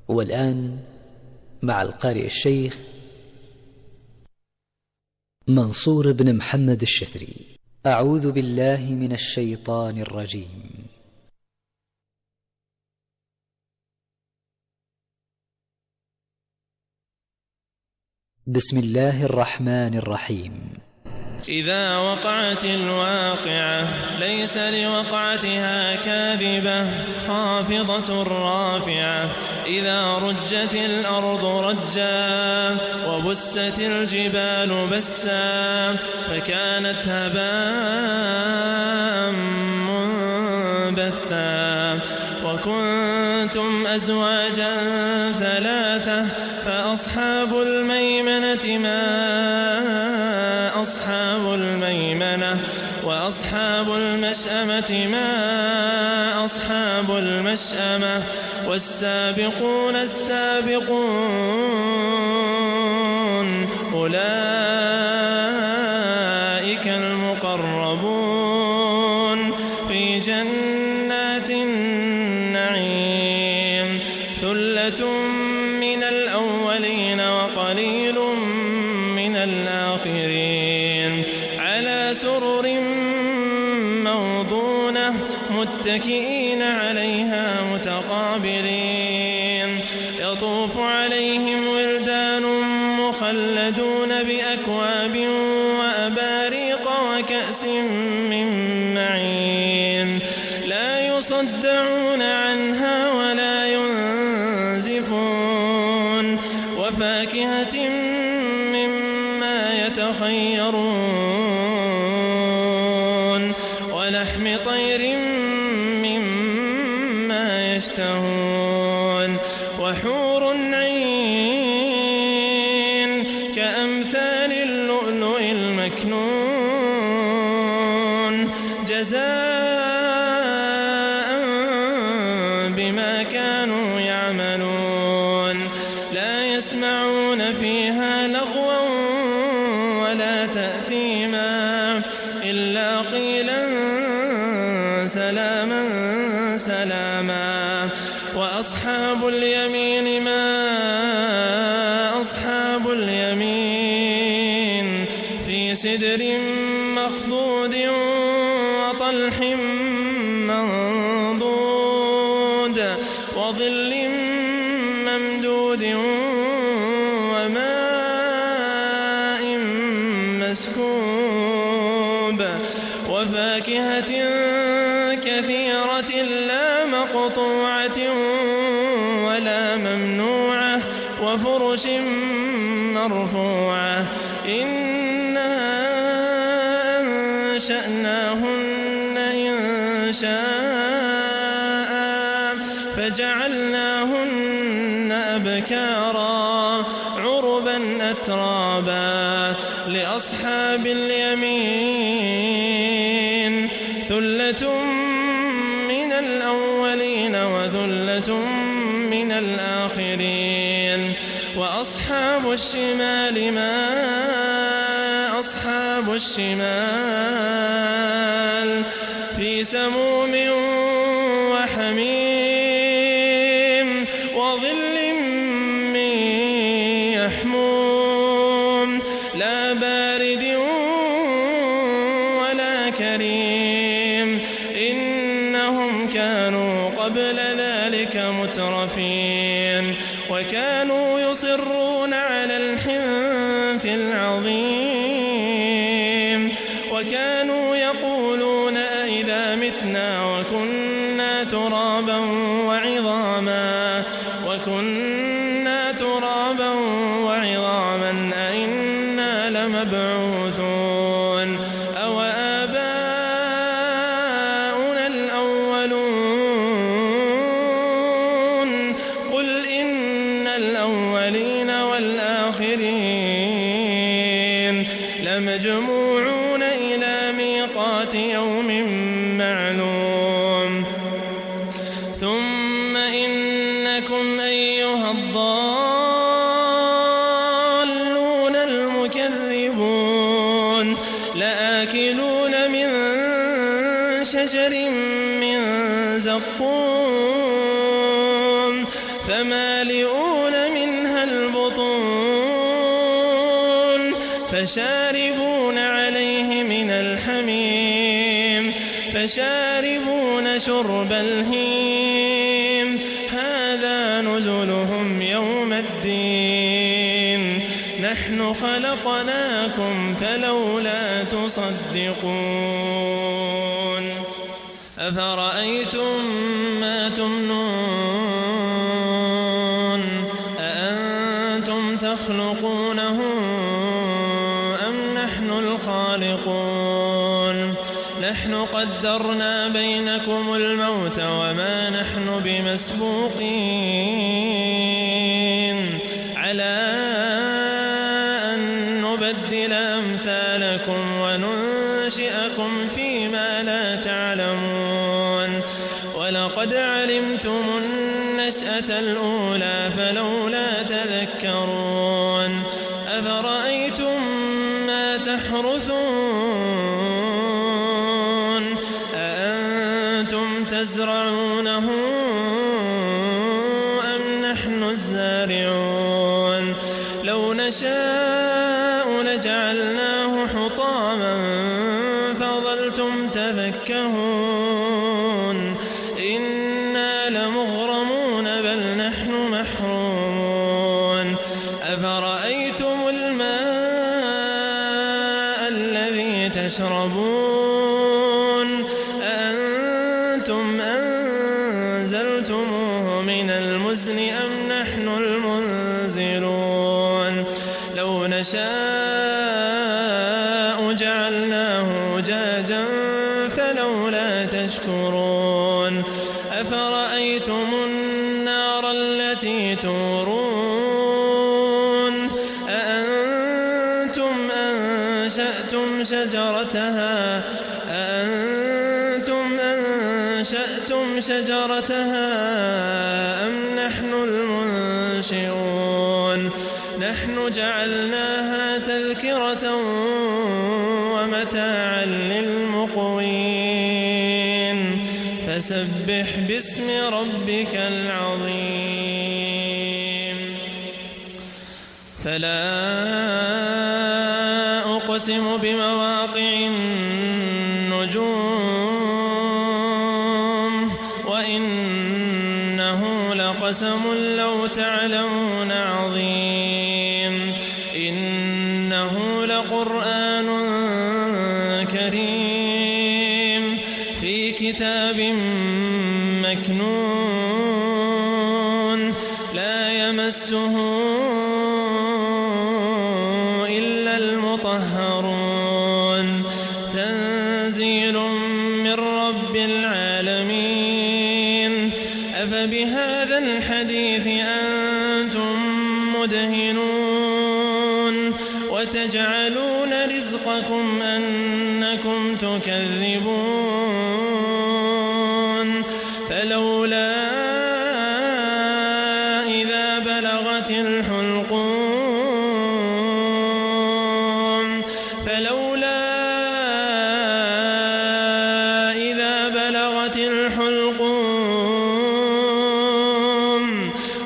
والآن مع القارئ الشيخ منصور بن محمد الشثري. أعوذ بالله من الشيطان الرجيم. بسم الله الرحمن الرحيم. إذا وقعت الواقعة ليس لوقعتها كاذبة خافضة رافعة إذا رجت الأرض رجا وبست الجبال بسا فكانت هباء منبثا وكنتم أزواجا ثلاثة فأصحاب الميمنة ما أصحاب الميمنة وأصحاب المشأمة ما أصحاب المشأمة والسابقون السابقون أولئك المقربون في جنات النعيم ثلة من الأولين وقليل من الآخرين على سرر موضونة متكئين عليها متقابلين يطوف عليهم ولدان مخلدون بأكواب وأباريق وكأس من معين لا يصدعون عنها ولا ينزفون وفاكهة مما يتخيرون ولحم طير مما يشتهون وحور عين كأمثال اللؤلؤ المكنون جزاء بما كانوا يعملون لا يسمعون فيها لغوا ولا تأثيما إلا قيلا سلاما سلاما وأصحاب اليمين ما أصحاب اليمين في سدر مخضود وطلح منضود وظل ممدود وماء مسكوب وفاكهة كثيرة لا مقطوعة ولا ممنوعة وفرش مرفوعة إنا أنشأناهن إنشاء فجعلناهن أبكارا عربا أترابا لأصحاب اليمين ثلة من الأولين وثلة من الآخرين وأصحاب الشمال ما أصحاب الشمال في سموم وحميم وظل من يحموم لا بارد ولا كريم إنهم كانوا قبل ذلك مترفين وكانوا يصرون على الحنث العظيم وكانوا يقولون أئذا متنا وكنا ترابا وعظاما أئنا لمبعوثون أو آباؤنا الأولون قل إن الأولين والآخرين لمجموعون إلى ميقات يوم معلوم ثم إنكم أيها الضالون المكذبون لآكلون من شجر من زقوم فمالئون منها البطون فشاربون عليه من الحميم فشاربون شرب الهيم هذا نزلهم يوم الدين نحن خلقناكم فلولا تصدقون أفرأيتم ما تمنون أأنتم تخلقونه أم نحن الخالقون نحن قدرنا بينكم الموت وما نحن بمسبوقين على أن نبدل أمثالكم وننشئكم فيما لا تعلمون ولقد علمتم النشأة الأولى فلولا تذكرون أفرأيتم ما تحرثون أأنتم تزرعونه أم نحن الزارعون لو نشاء لجعلناه حطاما فظلتم تفكهون إنا لمغرمون بل نحن محرومون أفرأيتم الماء الذي تشربون أأنتم أنزلتموه من المزن أم نحن المنزلون لو نشاء جعلناه أجاجا فلولا تشكرون أفرأيتم النار التي تورون أأنتم أنشأتم شجرتها أم نحن المنشئون نحن جعلناها تذكرة ومتاعا للمقوين فسبح باسم ربك العظيم فلا أقسم بمواقع النجوم وإنه لقسم لو تعلمون عظيم إنه لقرآن كريم في كتاب مكنون لا يمسه إلا المطهرون تنزيل من رب العالمين أفبهذا الحديث أنتم مدهنون وتجعلون رزقكم أنكم تكذبون فلولا إذا بلغت الحلقوم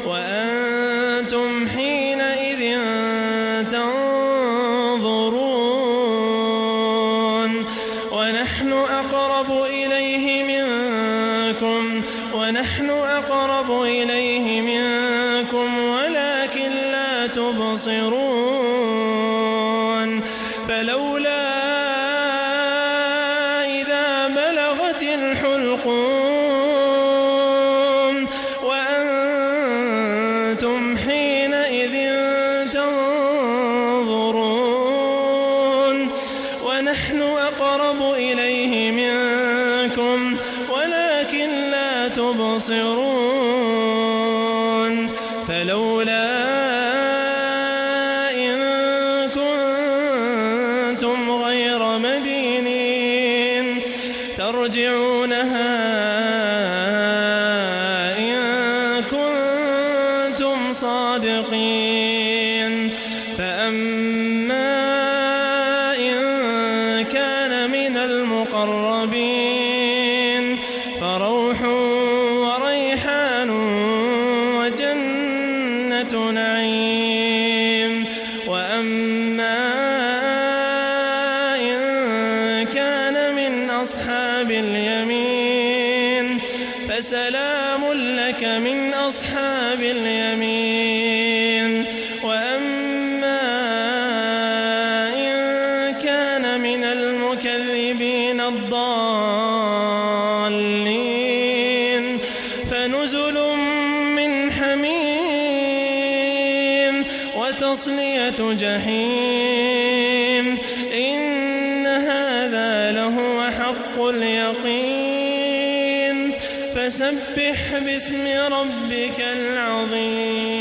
وأنتم حينئذ تنظرون ونحن أقرب إليه منكم ولكن لا تبصرون فلولا إذا بلغت الحلقوم وأنتم حينئذ تنظرون ونحن أقرب إليه منكم ولكن لا تبصرون فلولا إن كنتم غير مدينين ترجعونها إن كنتم صادقين فأما إن كان من المقربين فروح الجحيم وأما إن كان من أصحاب اليمين فسلام لك من أصحاب اليمين وأما إن كان من المكذبين الضالين فنزل من حميم وتصلية جحيم إن هذا لهو حق اليقين فسبح باسم ربك العظيم